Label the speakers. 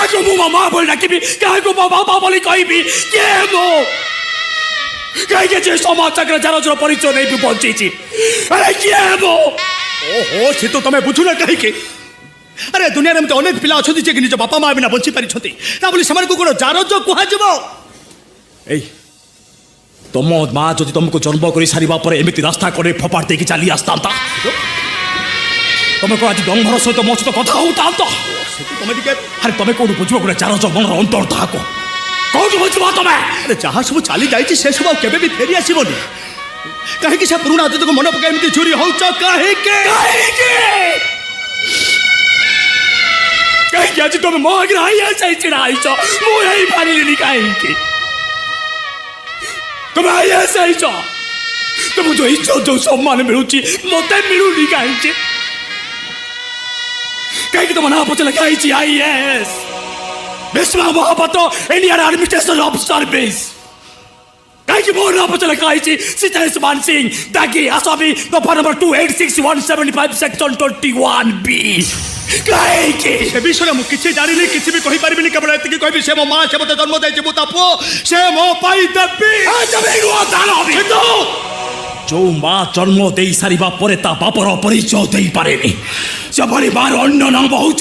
Speaker 1: କାହାକୁ ମୁଁ ମୋ ମା ବୋଲି ଡାକିବି, କାହାକୁ ମୋ ବାପା ବୋଲି କହିବି? କିଏ ମୁଁ? କାହିଁକି ଯେ ସମାଜ ଆଗରେ ଜାରଜର ପରିଚୟ ନେଇ ବଞ୍ଚିଛି? ଆରେ କିଏ ମୁଁ?
Speaker 2: ଓହୋ, ସେ ତ ତମେ ବୁଝୁନ କାହିଁକି? আরে দুনিয়ার এমনি অনেক পিলা অনেক যে নিজ বাপা মা বিনা বঞ্চি পারি তা বলে সেমানকু কোন জারজ কুহাযিব?
Speaker 1: এই তোম মা যদি তোমাকে জন্ম করে সারিবা পরে এমিতি রাস্তা করে ফোপাড় দিয়ে চালি আসতান্তা, তুমি কোন আজ ডঙ্গর সহিত মো সহিত কথা হউতান্ত?
Speaker 2: তুমি টিকে
Speaker 1: আরে তুমি কোন বুঝব কোন জারজ মনর অন্তর তাহাকো কোন বুঝব? তুমি
Speaker 2: আরে যাহা সব চালি যাইছি সে সব কেবে বি ফেরি আসিবনি। কাহিকি সে পুরুনা অতীতকে মনে পকাই এমতি চুরি হউছ কাহিকি?
Speaker 1: কাহিকি আজ তুমি মো আগে হাইয়া চাই চিড়া আইছ? মু হেই পারিলিনি কাহিকি? তুমি হাইয়া চাইছ? তুমি যে ইজ্জত যে সম্মান মিলুছি মতে মিলুনি কাহিকি? কাহিকি তোমার না পচলে খাইছি IS Bisma Mahapatra Indian army station of service. কাহিকি মোর না পচলে খাইছি সিতারেশ মান সিং দাগি আসামি দফা নম্বর 286175 সেকশন 21B। কাহিকি
Speaker 2: সে বিষয়ে মু কিছু জানিনি, কিছু বি কহি পারিবিনি। কেবল এতিকি কহিবি সে মো মা, সে মতে জন্ম দেইছে, মু তা পুଅ, সে মো পাই দেবি।
Speaker 1: जो माँ जन्म दे सारिबा परे ता बापर परिचय दे पारेनी, सेभली मार अन्य नाम हूँ